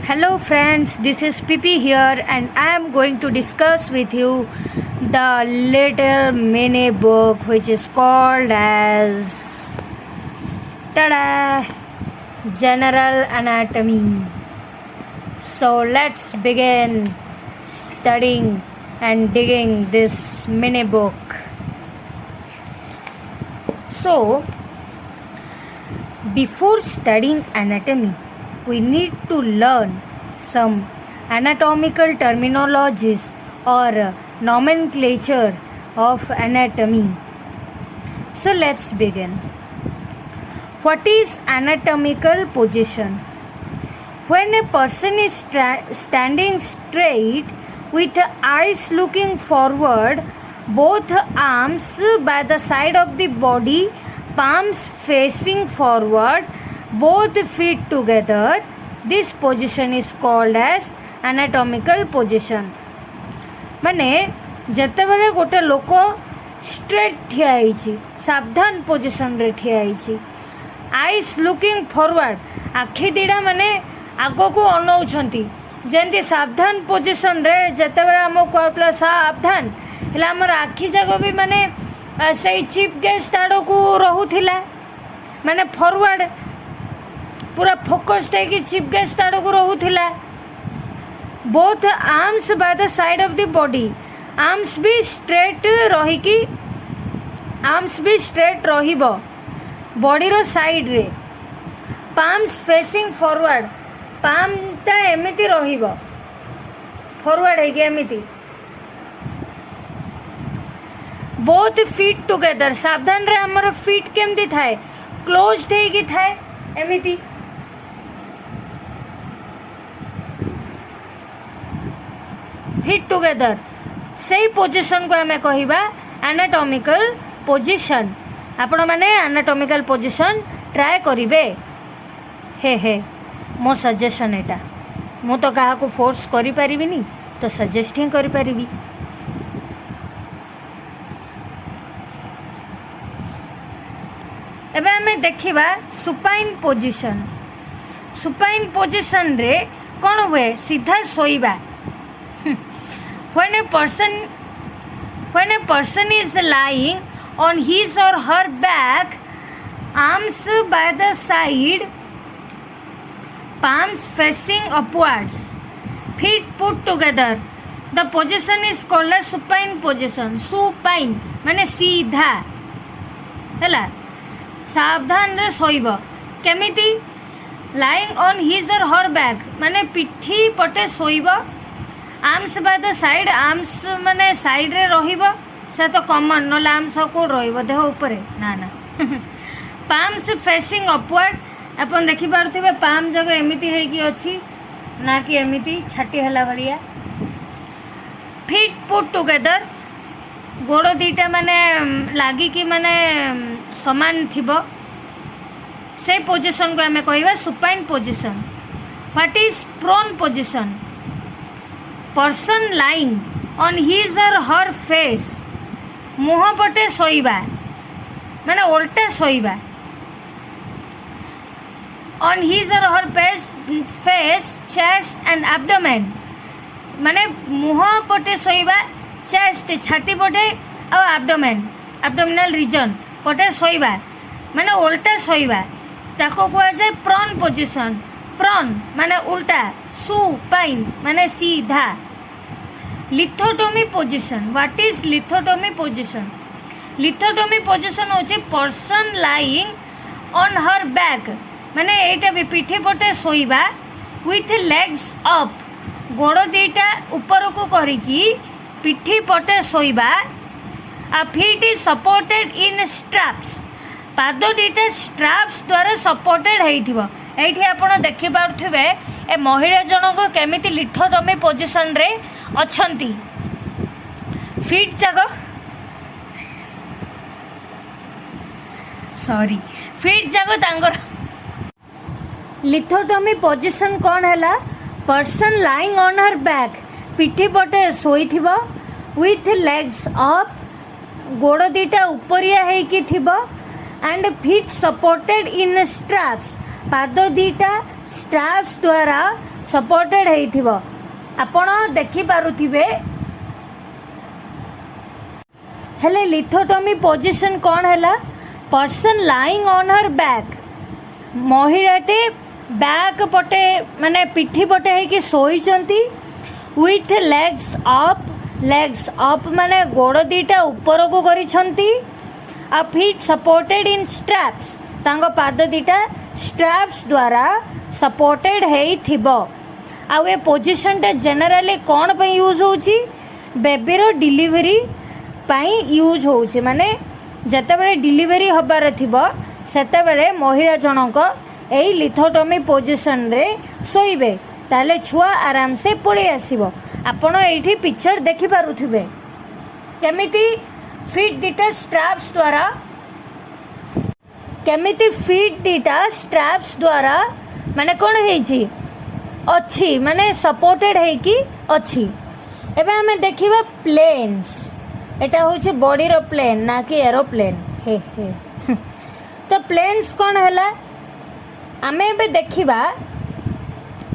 Hello friends, this is Pipi here and I am going to discuss with you the little mini book which is called as Tada! General Anatomy. So let's begin studying and digging this mini book. So, before studying anatomy, we need to learn some anatomical terminologies or nomenclature of anatomy. So let's begin. What is anatomical position? When a person is standing straight with eyes looking forward, both arms by the side of the body, palms facing forward, both feet together, this position is called as anatomical position. माने जेतेबेले गोटे लोक straight ठिया होइछि सावधान position रे ठिया होइछि eyes looking forward आखि दिडा माने आगो को अनौछंती जेंति सावधान पोजिशन रे जेतेबेले हम कहतला सावधान हेला हमर आखि जागो भी माने सही चीफ गेस्ट आड़ो को रहुथिला माने फॉरवर्ड पूरा फोकस्ड है कि चीफ गेस्ट आड़ को रोला both arms by the side of the body arms भी स्ट्रेट रहीकि आर्म्स भी स्ट्रेट रहिबो बॉडी रो साइड रे पाम्स फेसिंग फॉरवर्ड पाम ता एमिति रहिबो फॉरवर्ड है कि एमिति बोथ फीट टुगेदर सावधान रे हमर फीट केमति थाए क्लोज्ड है कि थाए एमिति हिट टुगेदर से पोजिशन को आम कह एनाटॉमिकल पोजिशन आपण मैंने एनाटॉमिकल पोजिशन ट्राए करेंगे हे मो सजेशन एटा मु तो क्या को फोर्स करि परिबिनी तो सजेस्ट ही करि परिबी एबे हमें देखिबा सुपाइन पोजिशन रे कौन हुए सीधा सोइबा when a person is lying on his or her back, arms by the side, palms facing upwards, feet put together, the position is called as supine position. Supine माने सीधा हैला सावधान रे सोइबो केमिति lying on his or her back माने पिठी पटे सोइबो arms by the side arms माने साइड रे रहिबो से तो कॉमन न आर्म्स को रहिबो देह ऊपर ना ना पाम्स फेसिंग अपवर्ड अपन देखि पारथिबे पाम जगह एमिति है कि अछि ना कि एमिति छाटी हला भलिया फीट पुट टुगेदर गोड़ दीटा माने लागी कि माने समान थिबो से पोजीशन को हमें कहबा supine position what is prone position person lying on his और हर फेस मुह पटे सोइबा माने उल्टा सोइबा ऑन हिज और her face chest and abdomen माने मुह पटे सोइबा चेस्ट छाती पटे और एब्डोमिनल रीजन पटे सोइबा माने उल्टा सोइबा ताको कह जाए प्रॉन पोजीशन प्रॉन माने उल्टा सुपाइन माने सीधा lithotomy position what is lithotomy position होचे person lying on her back माने एटा भी पिठी पटे सोइबा विथ लेग्स अप गोड़ दीटा ऊपर को करिकी पिठी पटे सोइबा आ feet is supported in straps पाद दीटा स्ट्रैप्स द्वारा सपोर्टेड हेइथिबो एठी आपण देखि पारथिबे ए महिला जनक केमिति लिथोटोमी पोजीशन रे अच्छंती फीट जागो सॉरी फीट जागो तांगर लिथोटोमी पोजीशन कौन हैला person lying on her back पिठी पटे सोईथिबो विथ लेग्स अप गोड़ दीटा उपरिया हेकी थिबो and feet supported in straps पाद दीटा स्ट्रैप्स द्वारा सपोर्टेड होइथिबो आपण देखि पारुथिबे। हेले लिथोटोमी पोजिशन कौन है? Person lying on her back, महिलाटे बैक पटे माने पिठी पटे है कि सोईचंती विथ लेग्स अप माने गोड़ दीटा ऊपर को करिछंती। आ फीट सपोर्टेड इन स्ट्रैप्स, तांगो पाद दीटा स्ट्रैप्स द्वारा सपोर्टेड हेई थिबो। आ ए पोजिशन टा जनरली कौन पे यूज होची? बेबीरो डिलीवरी पाई यूज होची। माने जतेबेले डिलीवरी हबार थिबो सेतेबेले महिला जनक एई लिथोटोमी पोजिशन रे सोइबे, ताले छुआ आराम से पळे आसीबो। आपण एठी पिक्चर देखि पारुथिबे केमिति फीट दीटा स्ट्रैप्स द्वारा, केमिति फीट दीटा स्ट्रैप्स द्वारा माने कोन हेची अच्छी, माने सपोर्टेड है कि अच्छी। एबे हमें देखिबा प्लेन्स, एटा होची बॉडी रो प्लेन ना कि एरोप्लेन हे हे तो प्लेन्स कौन है? आमे एबे देखिबा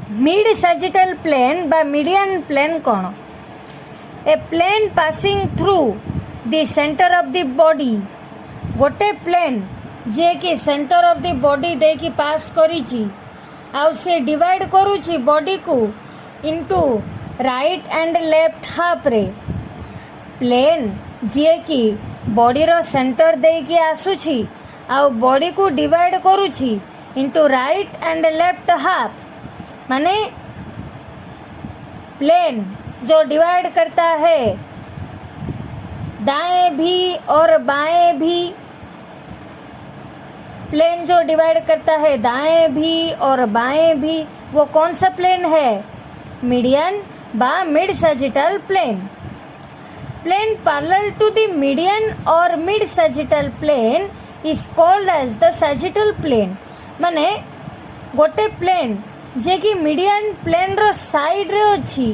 मिड सैजिटल प्लेन बा मीडियन प्लेन कौन? A plane passing through the centre of the body, गोटे प्लेन जे कि सेंटर ऑफ द बॉडी दे कि पास करिछि आउ से डिवाइड करूछि बॉडी को into right and left half रे। प्लेन जे कि बॉडी रो सेंटर दे कि आसुछि आउ बॉडी को डिवाइड करूछि into right and left half, माने प्लेन जो डिवाइड करता है दाएं भी और बाएं भी, प्लेन जो डिवाइड करता है दाएं भी और बाएं भी, वो कौन सा प्लेन है? मीडियन बा mid sagittal plane. Plane parallel to the median और mid sagittal plane is called as the sagittal plane. माने गोटे प्लेन जे कि मीडियन प्लेन रो साइड रे अछि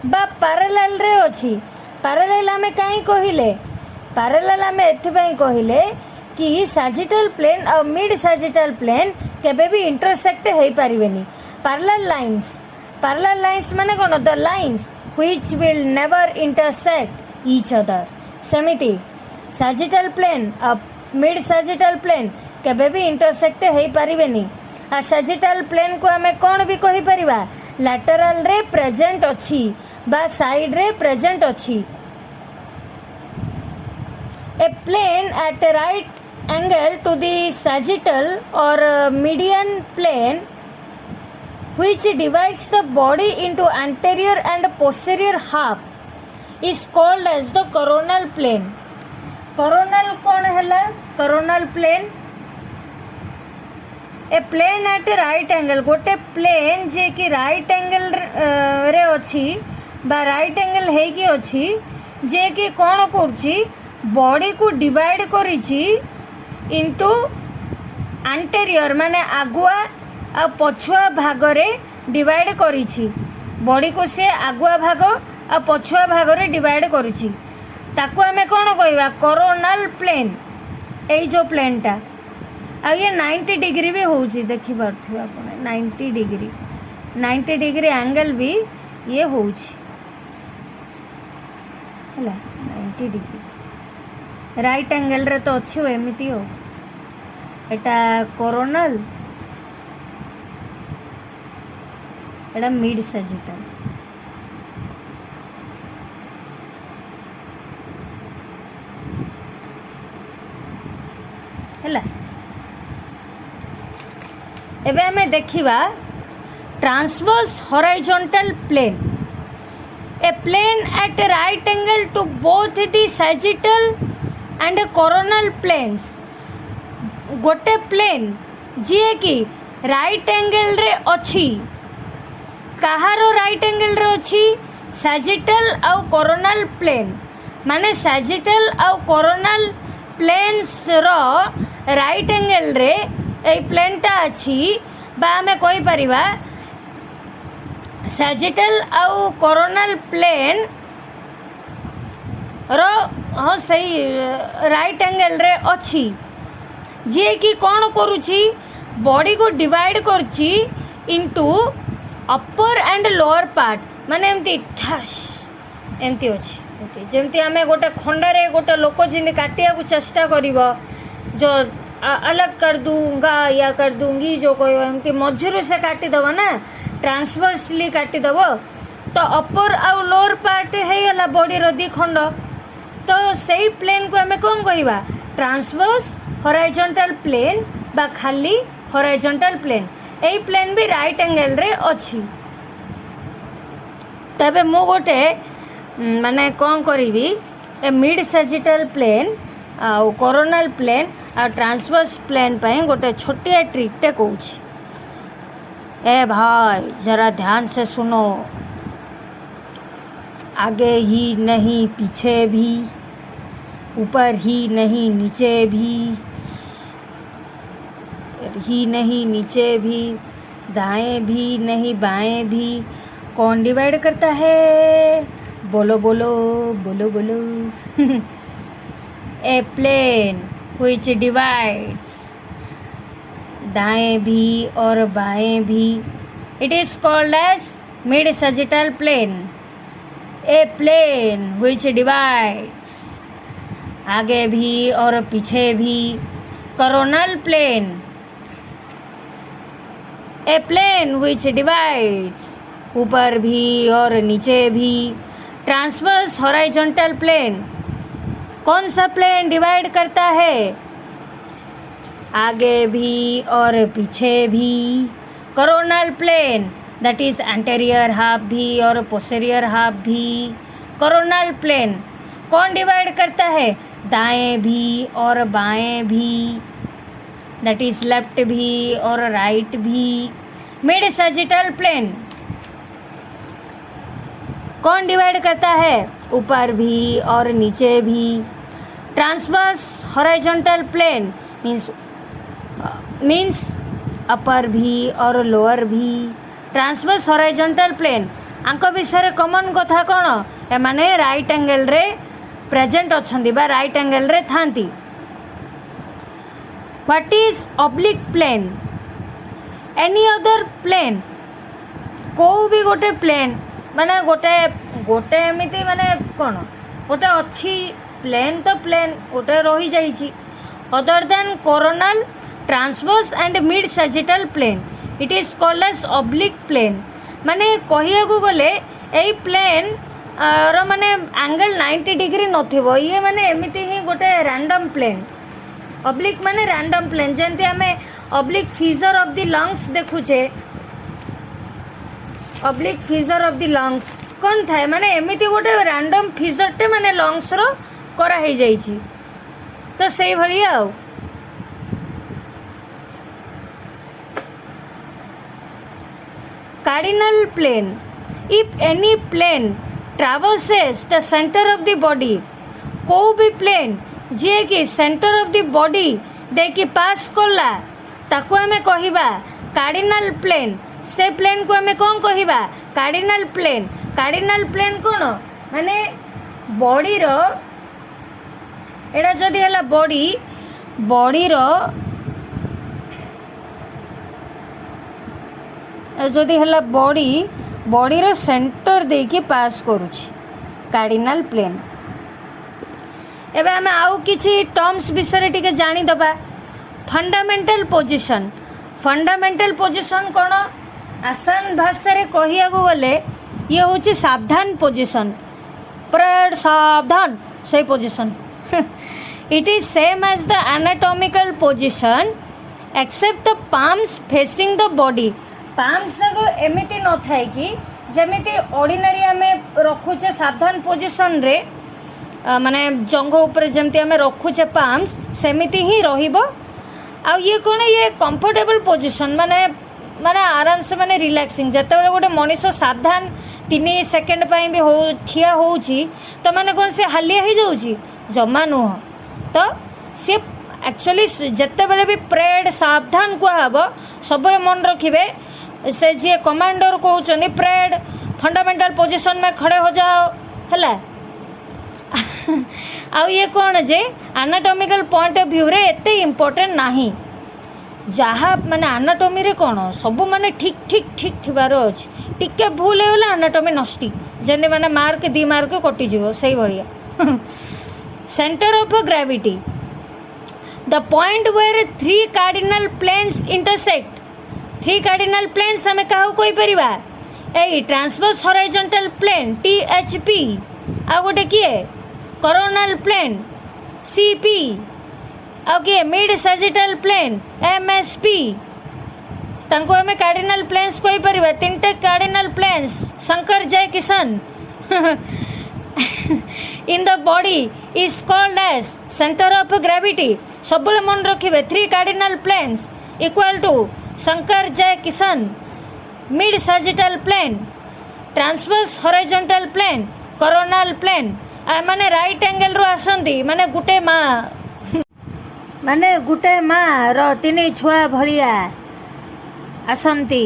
बा पैरेलल रे अछि। पैरेलल हमें काई कहिले? पैरेलल हमें एथिबाई कहिले कि सैजिटल प्लेन और मिड सैजिटल प्लेन केबे भी इंटरसेक्ट हेई पारिबेनी। पैरेलल लाइंस माने कोन? The lines which will never intersect each other. सेमिति सैजिटल प्लेन और मिड सैजिटल प्लेन केबे भी इंटरसेक्ट हेई पारिबेनी। आ सैजिटल प्लेन को हमें कौन भी कहि परिबा? लैटरल रे प्रेजेंट अछि बा साइड रे प्रेजेंट अछि। A plane at right angle to the sagittal or median plane which divides the body into anterior and posterior half is called as the coronal plane। coronal कौन है? coronal plane a plane at right angle, गोटे plane जे कि right angle रे अछि बा right angle हे कि अछि जे कि कौन करछि? बॉडी को डिवाइड करिछि इनटू एंटेरियर माने आगुआ आ पछुआ भाग रे डिवाइड करिछि। बॉडी को से आगुआ भाग आ पछुआ भाग रे डिवाइड करिछि, ताको हमें कौन कहबा? Coronal plane. एई जो प्लेन टा आ ये 90 डिग्री भी होउछि, देखि पारथि आपण 90 डिग्री एंगल भी ये होउछि हला 90 डिग्री राइट एंगल रे तो अच्छी एमती हो। एटा कोरोनल, एटा मिड सैजिटल। हला एबे हमें देखिबा transverse horizontal plane. A plane at right angle to both the sagittal and coronal planes. गोटे प्लेन जे कि राइट एंगल रे अछि, कहारो राइट एंगल रे अछि? सैजिटल आउ कोरोनल प्लेन। माने सैजिटल आउ coronal planes row right angle रे ए प्लेन टा अछि बा हमें कहि परिबा सैजिटल आउ कोरोनल प्लेन रो हाँ सही राइट एंगल रे अछि जे कि कौन करुछि? बॉडी को डिवाइड करछि into upper and lower part माने एमती ठास एमती अच्छी जमती आम गोटे खंडारे गोटे लोक जमी काटिया को चेष्टा कर जो अलग कर दूंगा या कर दूंगी जो कह एमती मझीरू से काटिदेव ना ट्रांसवर्सली काटिदेव तो अपर आउ लोअर पार्ट है बॉडीर दी खंड तो सही प्लेन को आम कौन कहवा ट्रांसवर्स हॉरिजॉन्टल प्लेन बा खाली हॉरिजॉन्टल प्लेन यही प्लेन भी राइट एंगल रे अच्छी तबे मु गोटे माने कौन करी ए मिड सैजिटल प्लेन आउ कोरोनल प्लेन आ ट्रांसवर्स प्लेन पे गोटे छोटिया ट्रिकटे कहूँ ए भाई जरा ध्यान से सुनो आगे ही नहीं पीछे भी ऊपर ही नहीं नीचे भी नहीं नीचे भी दाएं भी नहीं बाएं भी कौन डिवाइड करता है बोलो बोलो बोलो बोलो ए प्लेन which divides दाएं भी और बाएं भी it is called as mid sagittal plane a plane which divides आगे भी और पीछे भी coronal plane a plane which divides ऊपर भी और नीचे भी ट्रांसवर्स हॉरिजॉन्टल प्लेन कौन सा प्लेन डिवाइड करता है आगे भी और पीछे भी coronal plane that is anterior half भी और पोस्टीरियर हाफ भी कोरोनल प्लेन कौन डिवाइड करता है दाएं भी और बाएं भी दैट इज लेफ्ट भी और राइट भी मिड सैजिटल प्लेन कौन डिवाइड करता है ऊपर भी और नीचे भी transverse horizontal plane means upper भी और लोअर भी ट्रांसवर्स हॉरिजॉन्टल प्लेन आंक विषय कॉमन कथा कौन ए माने राइट एंगल रे प्रेजेंट अच्छंती बा राइट एंगल रे थांती what is oblique plane any other plane को भी गोटे प्लेन माने गोटे गोटे एमती माने कौन गोटे अच्छी प्लेन तो प्लेन गोटे रही जाइए other than coronal transverse and mid sagittal plane it is called as oblique plane माने कहिया को गले एई प्लेन रो माने एंगल 90 डिग्री नथिबो ये माने एमिति ही गोटे रैंडम प्लेन ऑब्लिक माने रैंडम प्लेन जेंति हमें oblique feature of the lungs देखुचे oblique feature of the lungs कौन थाए माने एमिति गोटे रैंडम फीचरटे माने लंग्स रो करा ही जाइछि तो सेही भलिया आ cardinal plane if any plane traverses the centre of the body को भी प्लेन जे कि सेंटर ऑफ द बॉडी देखि पास करला ताको हमें कहिबा कार्डिनल प्लेन से प्लेन को हमें कौन कहिबा कार्डिनल प्लेन कौन माने बॉडी रो एडा जदि हला बॉडी रो जदि हला बॉडी रो सेंटर देके पास करूची कार्डिनल प्लेन एबे हमें आउ किछि टर्म्स विषय टिके जानी दबा फंडामेंटल पोजीशन कौन आसान भाषा रे कहिया को गले ये होची सावधान पोजीशन प्रेड सावधान सही position it is same as the anatomical position except the palms facing the body palms को एमिति न थाए कि जेमिति ऑर्डिनरी हमें रखुचे सावधान पोजीशन रे माने जंघ ऊपर जेमिति हमें रखुचे पाम्स सेमिति ही रहिबो आ ये कौन ये कंफर्टेबल पोजीशन माने माने आराम से माने रिलैक्सिंग जते बेले गोटे मनीष सावधान 3 सेकेंड पाई भी हो ठिया होउची तो माने कौन से हालिया ही जाउची जमा नुह तो सी एक्चुअली जते बेले भी प्रेड सावधान कहब सब मन रखिबे से जी कमांडर कहउचनी प्रेड फंडामेंटल पोजीशन में खड़े हो जाओ हला आ ये कौन जे एनाटॉमिकल पॉइंट ऑफ व्यू रे एते इम्पोर्टेंट नाही जहाँ माने आनाटोमी रे कौन सब माने ठीक ठीक ठीक थिबार अछि टिके भूल होगला आनाटोमी नष्टि जेने माने मार्क 2 मार्क कटिଯିବ ସେଇ ଭଳିଆ center of gravity the point where 3 cardinal planes intersect 3 cardinal planes हमें क्या कोई परिबा a transverse horizontal plane THP आ गोटे किए कोरोनल प्लेन सीपी आ किए मिड सैजिटल प्लेन एमएसपी तांको हमें कार्डिनल प्लेन्स कोई परिबा 3टे cardinal planes Shankar Jai Kishan in the body is called as center of gravity सब मन रखिए 3 cardinal planes equal to Shankar Jai Kishan mid sagittal plane transverse horizontal plane coronal plane माने right angle रो आसंती माने गुटे माँ रो 3 छुआ भलिया आसंती